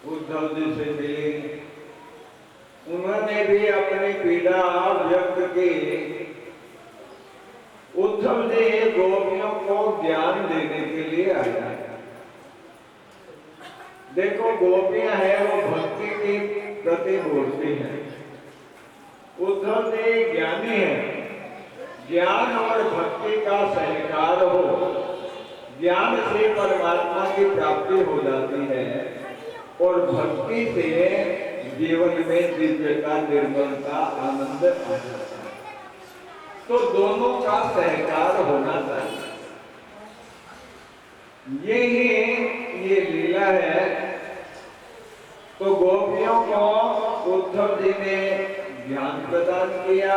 उद्धव जी से मिली, उन्होंने भी अपनी पीड़ा व्यक्त की। उद्धव जी गोपियों को ज्ञान देने के लिए आया। देखो गोपियां है वो भक्ति की प्रतिमूर्ति है, उद्धव जी ज्ञानी है। ज्ञान और भक्ति का सहकार हो, ज्ञान से परमात्मा की प्राप्ति हो जाती है और भक्ति से जीवन में दिव्यता, निर्मलता, आनंद आ जाता है। तो दोनों का सहकार होना चाहिए। ये लीला है। तो गोपियों को उद्धव जी ने ज्ञान प्रदान किया।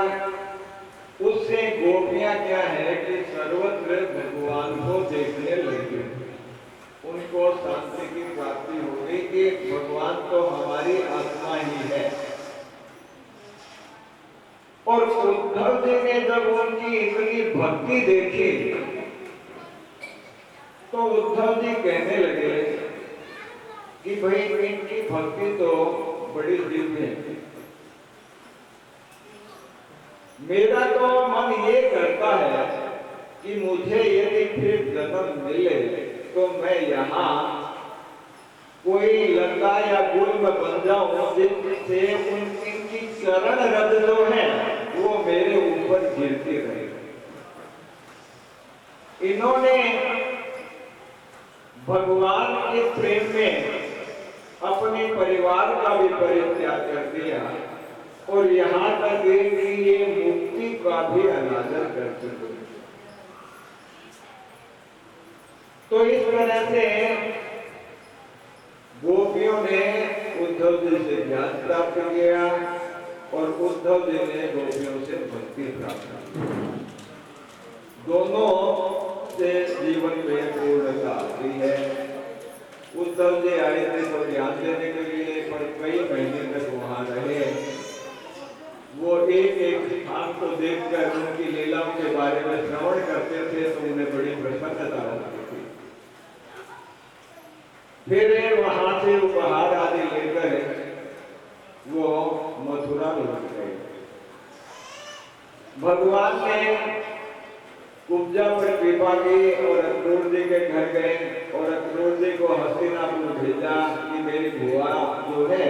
उससे गोपियां क्या है कि सर्वत्र भगवान को देखने लगे, उनको शांति की प्राप्ति हो गई कि भगवान तो हमारी आत्मा ही है। और उद्धव जी ने जब उनकी इतनी भक्ति देखी तो उद्धव जी कहने लगे कि भाई इनकी भक्ति तो बड़ी दिव्य है। मेरा तो मन ये करता है कि मुझे यदि फिर जन्म मिले तो मैं यहाँ कोई लता या गुल में बन जाऊं जिससे उनकी चरण रज जो है वो मेरे ऊपर गिरती रहे। इन्होंने भगवान के प्रेम में अपने परिवार का भी परित्याग कर दिया और यहाँ तक कि ये मुक्ति का भी अनादर कर चुके। तो इस तरह से गोपियों ने उद्धव जी से ज्ञान प्राप्त किया और उद्धव जी ने गोपियों से भक्ति प्राप्त की। दोनों से जीवन में पूर्णता आती है। उद्धव जी आए थे तो ज्ञान देने के लिए, पर कई महीने तक वहां रहे। वो एक एक स्थान को देखकर उनकी लीलाओं के बारे में श्रवण करते थे तो उन्हें बड़ी प्रसन्नता होती थी। फिर वहां से उपहार आदि लेकर वो मथुरा लौट गए। भगवान ने कुब्जा पर कृपा की और अक्रूर जी के घर गए और अक्रूर जी को हस्तिनापुर भेजा कि मेरी बुआ जो है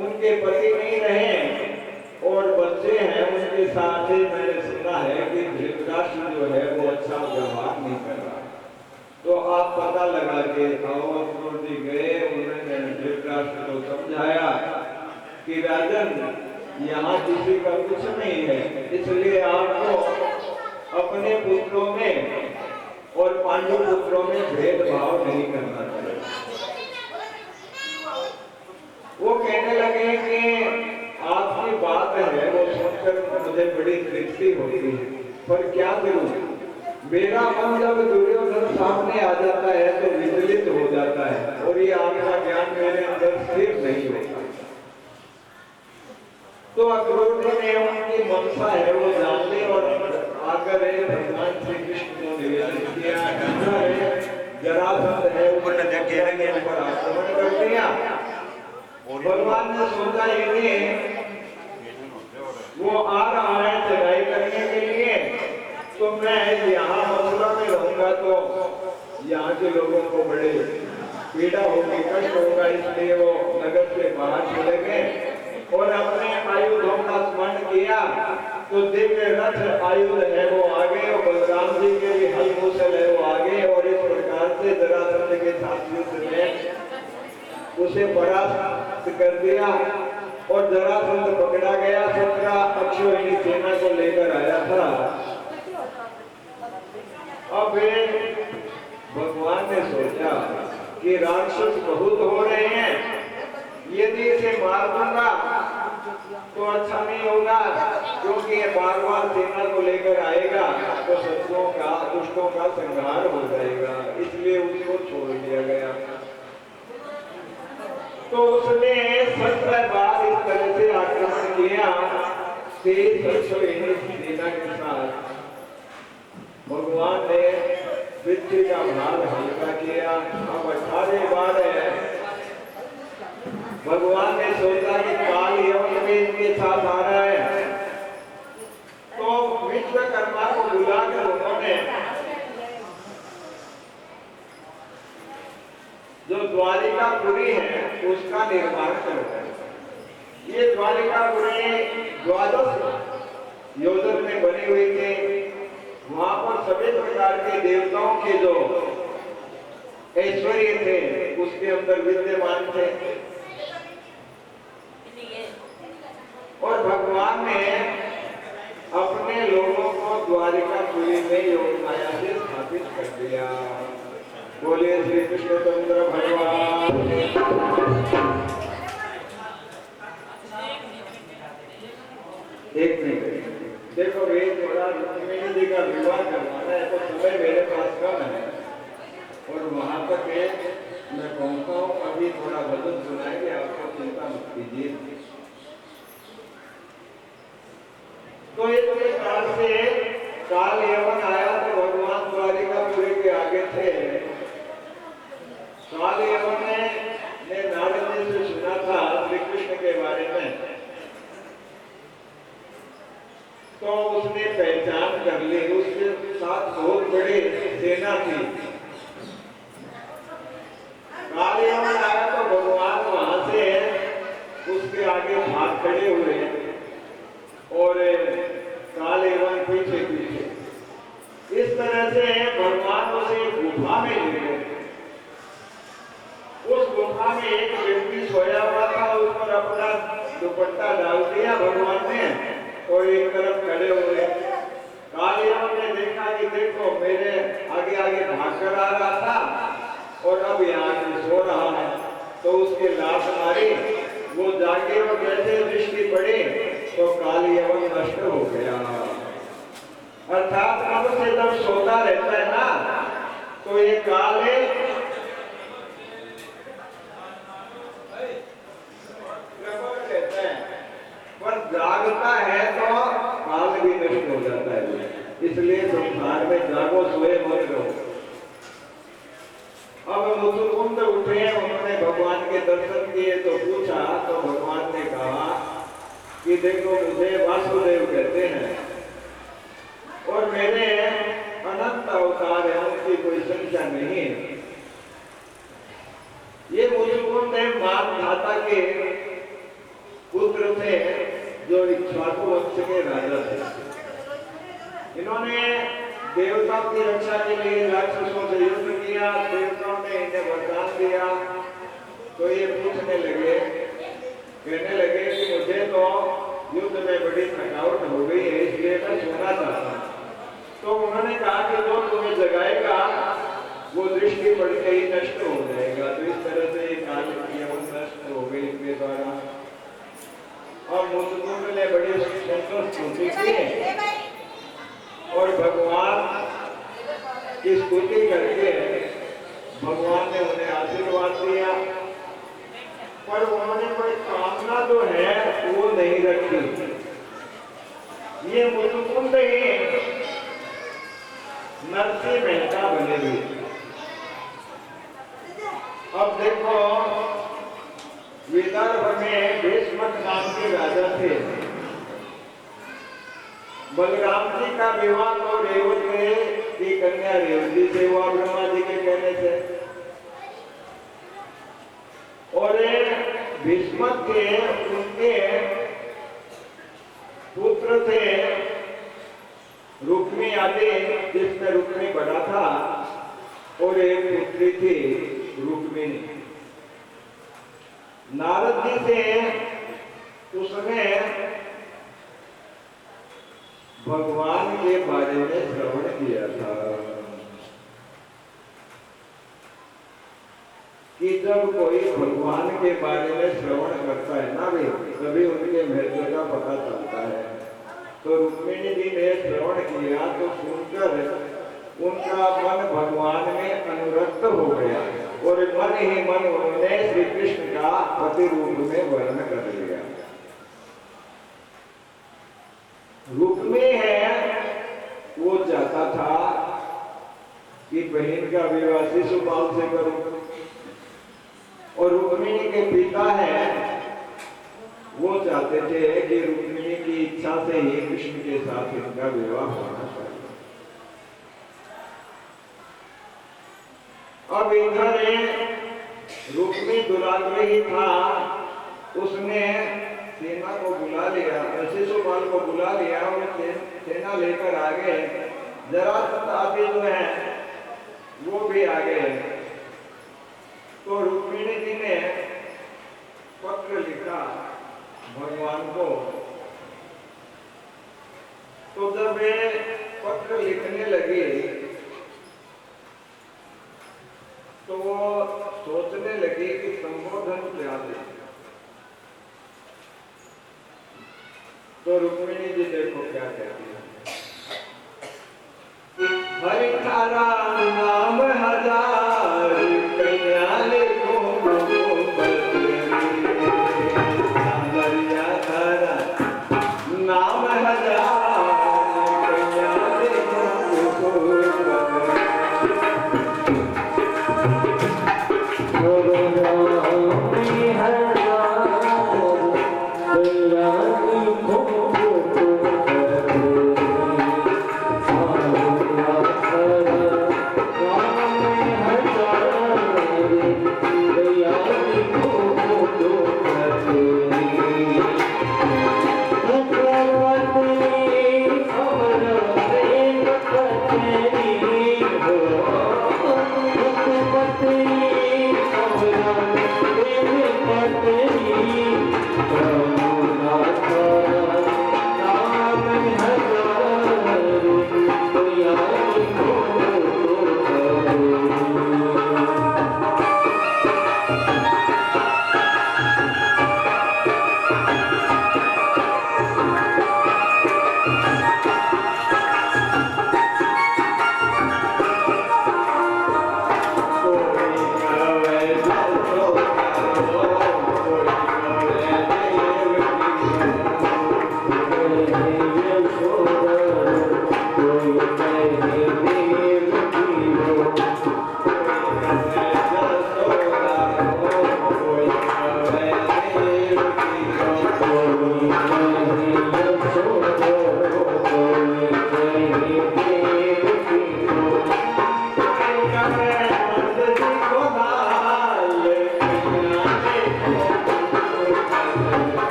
उनके पति नहीं रहे और बच्चे हैं उनके साथ ही। मैंने सुना है कि धृतराष्ट्र जो है वो अच्छा व्यवहार नहीं कर रहा, तो आप पता लगा के आओ। अक्रूर जी गए, उन्होंने धृतराष्ट्र को समझाया कि राजन यहाँ किसी का कुछ नहीं है, इसलिए आपको अपने पुत्रों में और पांडु पुत्रों में भेदभाव नहीं करना चाहिए। वो कहने लगे कि आपकी बात है वो सुनकर मुझे बड़ी तृप्ति होती है, पर क्या करूं, मेरा मन जब दुर्योधन सामने आ जाता है तो विचलित हो जाता है और ये आपका ज्ञान मेरे अंदर स्थिर नहीं होता। तो अक्रूर जी ने उनकी मनसा है वो जान ली और आकर भगवान श्री कृष्ण को निवेदन किया। जरासंध है ऊपर आक्रमण कर दिया। भगवान ने सोचा ये वो आ रहा है चढ़ाई करने के लिए, तो मैं यहाँ मथुरा में रहूंगा तो यहाँ के लोगों को बड़े पीड़ा होगी, कष्ट होगा, इसलिए वो नगर से बाहर चले गए और अपने आयुधों का स्मरण किया। तो दिव्य रथ आयुध है वो आ गए और बलराम जी के भी हल मूसल है वो आ गए और इस प्रकार से जरासंध के साथ युद्ध में उसे बड़ा परास्त कर दिया और जरासंध पकड़ा गया। 17 अक्षौहिणी सेना को लेकर आया था। अब भगवान ने सोचा कि राक्षस बहुत हो रहे हैं, यदि इसे मार दूंगा तो अच्छा नहीं होगा, क्योंकि ये बार बार सेना को लेकर आएगा तो शत्रुओं का, दुष्टों का संहार हो जाएगा, इसलिए उसको छोड़ दिया गया। तो उसने 17 बार इस तरह से आक्रमण किया, 23 अक्षौहिणी सेना के साथ। भगवान ने पृथ्वी का भार हल्का किया। अब 18 बार है। भगवान ने सोचा कि काल यवन भी इनके साथ आ रहा है, तो विश्वकर्मा को बुलाकर उन्होंने जो द्वारिकापुरी है उसका निर्माण करवाया। ये द्वारिकापुरी 12 योजन में बनी हुई थी। वहां पर सभी प्रकार के देवताओं के जो ऐश्वर्य थे उसके अंदर विद्यमान थे। और भगवान ने अपने लोगों को द्वारिकापुरी में योग माया से स्थापित कर दिया। बोले श्री कृष्णचंद्र भगवान। एक मिनट देखो, वे थोड़ा रुक्मिणी जी का विवाह करवाना है तो समय मेरे पास कम है और वहां तक मैं पहुंचता हूँ। अभी थोड़ा भजन सुनाएंगे, आपको चिंता मत कीजिए। तो इस प्रकार से काल यवन आया तो भगवान द्वारिकापुरी के आगे थे। काल यवन ने नारद जी से सुना था श्री कृष्ण के बारे में, तो उसने पहचान कर ली। उसके साथ बहुत बड़ी सेना थी। काल यवन आया तो भगवान वहां से उसके आगे भाग खड़े हुए और काल यवन पीछे पीछे। इस तरह से भगवान उसे गुफा में ले गए। उस गुफा में एक व्यक्ति सोया हुआ था, उस पर अपना दुपट्टा डाल दिया भगवान ने और एक तरफ खड़े हुए। काल यवन ने देखा कि देखो मेरे आगे आगे भागकर आ रहा था और अब यहाँ सो रहा है, तो उसके लात मारी। वो जागे और जैसे दृष्टि पड़ी तो काल यवन नष्ट हो गया। अर्थात मनुष्य जब सोता रहता है ना तो ये काल रहता है, पर जागता है तो काल भी नष्ट हो जाता है। इसलिए संसार में जागो, सोए मत रहो। अब मुकुंद उठे, उन्होंने भगवान के दर्शन किए तो पूछा, तो भगवान ने कहा कि देखो मुझे वासुदेव कहते हैं और मेरे अनंत अवतार है, उनकी कोई संख्या नहीं है। ये मुकुंद मानधाता के पुत्र थे जो इक्ष्वाकु वंश के राजा थे। इन्होंने देवताओं की रक्षा के लिए राक्षसों से युद्ध किया। देवताओं ने इन्हें वरदान दिया। तो ये पूछने लगे, कहने लगे कि मुझे तो युद्ध में बड़ी थकावट हो गई है, इसलिए मैं सोना चाहता हूँ। तो उन्होंने कहा कि जो तुम्हें जगाएगा वो दृष्टि पड़ते ही नष्ट हो जाएगा। तो इस तरह से काल यवन नष्ट हो गई इनके द्वारा। और मुकुंद ने बड़ी संतोष स्तुति की और भगवान की स्तुति करके भगवान ने उन्हें आशीर्वाद दिया। पर उन्होंने कोई कामना जो है वो नहीं रखी। ये मुकुंद ही नरसी मेहता बने हुए। अब देखो, विदर्भ में भीष्मक नाम के राजा थे। बलराम जी का विवाह तो रेवती की कन्या रेवती से हुआ ब्रह्मा जी के कहने से। और भीष्मक के उनके पुत्र थे रुक्मी आदि, जिसमें रुक्मी बड़ा था, और एक पुत्री थी रुक्मिणी। नारद जी से उसने भगवान के बारे में श्रवण किया था कि जब कोई भगवान के बारे में श्रवण करता है ना भी, तभी उनके महत्व का पता चलता है। तो रुक्मिणी जी ने श्रवण किया तो सुनकर उनका मन भगवान में अनुरक्त हो गया और मन ही मन उन्होंने श्री कृष्ण का पति रूप में वर्ण कर लिया। रुक्मिणी है वो चाहता था कि बहन का विवाह शिशुपाल से करूं, और रुक्मिणी के पिता है वो चाहते थे कि रुक्मिणी की इच्छा से ही कृष्ण के साथ इनका विवाह होना चाहिए। अब इधर रुक्मिणी दुराग्रही था, उसने सेना को बुला लिया, शिशुपाल को बुला लिया और सेना लेकर आ गए। जरासंध आदि जो है वो भी आ गए। तो रुक्मिणी जी ने पत्र लिखा भगवान को। तो जब वे पत्र लिखने लगे तो वो सोचने लगे कि संबोधन क्या दे। तो रुक्मिणी जी देखो क्या कहती है, हरि थारा नाम हजार कन्या लिखो नाम हजार कन्या लिखो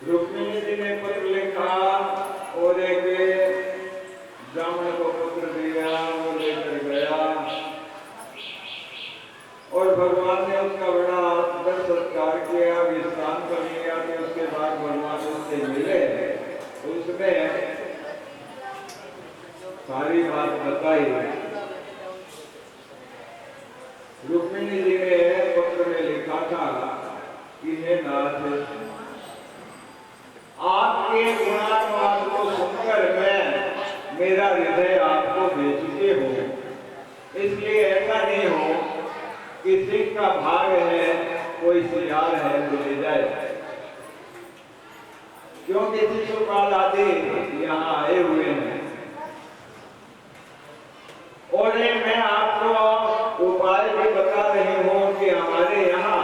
रुक्मिणी जी ने पत्र लिखा और एक ब्राह्मण को पत्र दिया, वो लेकर गया और भगवान ने उसका बड़ा आदर सत्कार किया, विश्राम कर लिया। कि उसके बाद भगवान उससे मिले, उसने सारी बात बताई। रुक्मिणी जी ने पत्र में लिखा था कि हे नाथ, आपके गुणानुवाद को सुनकर मेरा हृदय आपको दे चुके हो, इसलिए ऐसा नहीं हो कि सिंह का भाग है, कोई सियार है तो ले जाए। क्योंकि शिशुपाल आदि यहाँ आए हुए हैं और मैं आपको उपाय भी बता रही हूँ कि हमारे यहाँ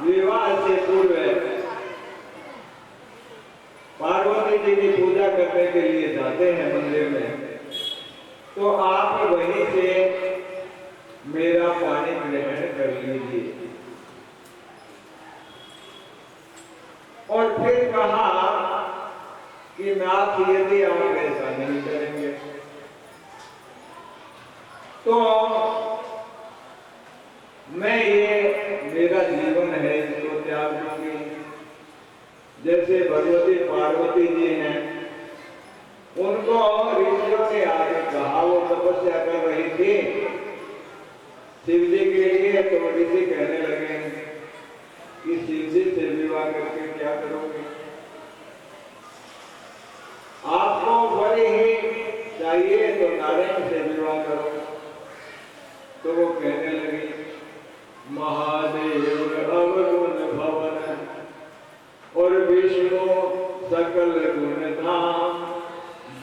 विवाह से पूर्व पार्वती जी की पूजा करने के लिए जाते हैं मंदिर में, तो आप वहीं से मेरा पानी ग्रहण कर लीजिए। और फिर कहा कि नाथ, यदि आप ऐसा नहीं करेंगे तो मैं ये मेरा जीवन है इसको त्याग दूंगी। जैसे भगवती पार्वती जी हैं, उनको ऋषियों ने आगे कहा, वो तपस्या कर रही थी शिव जी के लिए, तो ऋषि कहने लगे कि शिव जी से विवाह करके क्या करोगे, आपको बड़े ही चाहिए तो नारायण से विवाह करो। तो वो कहने लगी, महादेव अवगुण भवन और विष्णु सकल गुण धाम,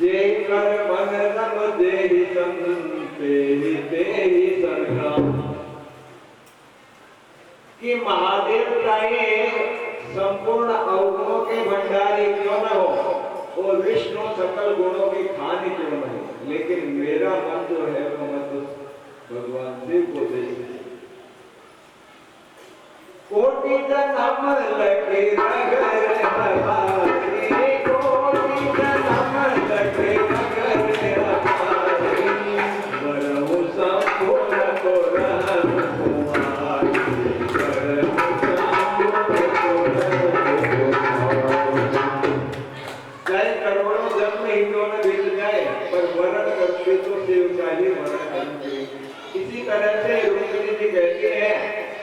जे कर मन रम देहि संते ही तेहि संग्राम। कि महादेव चाहे संपूर्ण अवगुणों के भंडारी क्यों न हो और विष्णु सकल गुणों की खानी क्यों न हो, लेकिन मेरा मन जो है वो मैं तो भगवान शिव को दे। कोटि जन्म लगे नगर हमारी, कोटि जन्म लगे नगर हमारी, बरहु संपूर्ण को रहम कुमारी, बरहु संपूर्ण को चाहे करोड़ों जन्म ही क्यों न बीत जाए, पर वरण करके तो शिव का ही वरण करेंगे। इसी तरह से रुक्मिणी जी कहती है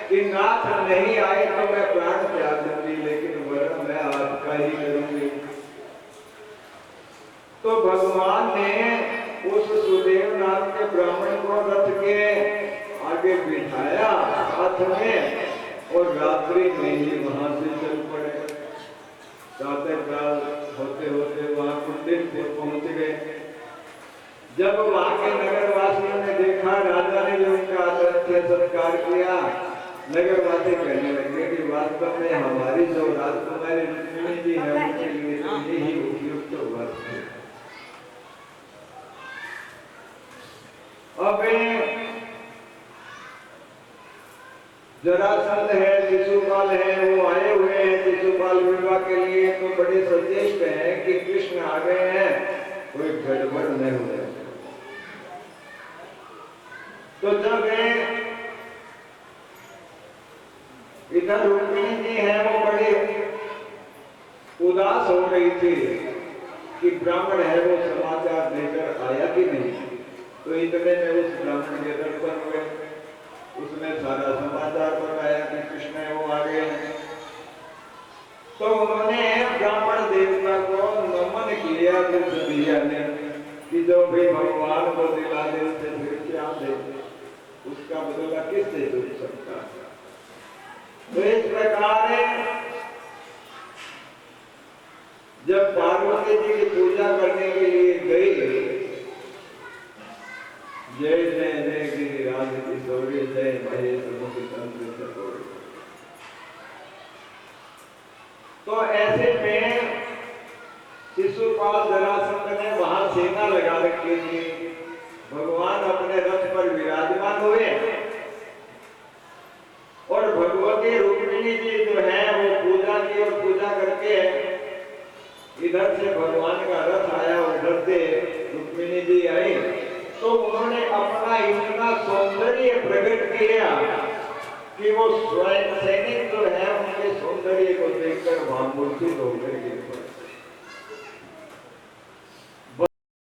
कि नाथ नहीं आए तो मैं प्राण त्याग दूंगी, लेकिन वरण मैं आपका ही करूंगी। तो भगवान ने उस सुदेव नाम के ब्राह्मण को रथ के आगे बिठाया हाथ में और रात्रि में ही वहां से चल पड़े। प्रातःकाल होते होते वहां कुंडिलपुर पहुंच गए। जब वहां के नगर वासियों ने देखा, राजा ने भी उनका आदर सत्कार किया, नगरवासी कहने लगे कि वास्तव में हमारी जो राजकुमारी रुक्मिणी जी है उनके लिए तो यही उपयुक्त वस्त्र है। अब जरासंध है, शिशुपाल है, वो आए हुए हैं शिशुपाल विवाह के लिए, तो बड़े सचेष्ट हैं कि कृष्ण आ गए हैं, कोई गड़बड़ नहीं हो जाए। तो जब इधर रुक्मिणी जी है वो बड़ी उदास हो गई थी कि ब्राह्मण है वो समाचार देकर आया कि नहीं। तो इतने में उस ब्राह्मण के दर्शन हुए, उसने सारा समाचार बताया कि कृष्ण वो आ गए हैं। तो उन्होंने ब्राह्मण देवता को नमन किया दिया ने कि जो भी भगवान को दिला दे उसे फिर क्या दे, उसका बदला किससे चुक सकता है। तो इस प्रकार जब पार्वती जी की पूजा करने के लिए गई, जय जय जय गिरिराज किशोरी, जय महेश मुख तंत्र चकोरी। तो ऐसे में शिशुपाल जरासंध ने वहां सेना लगा रखी थी। भगवान अपने रथ पर विराजमान हुए और भगवती रुक्मिणी जी जो है वो पूजा की और पूजा करके इधर से भगवान का रथ आया, उधर से रुक्मिणी जी आई, तो उन्होंने अपना इतना सौंदर्य प्रकट किया कि वो स्वयं सैनिक जो है उनके सौंदर्य को देखकर वहां मूर्छित होकर गिर पड़े।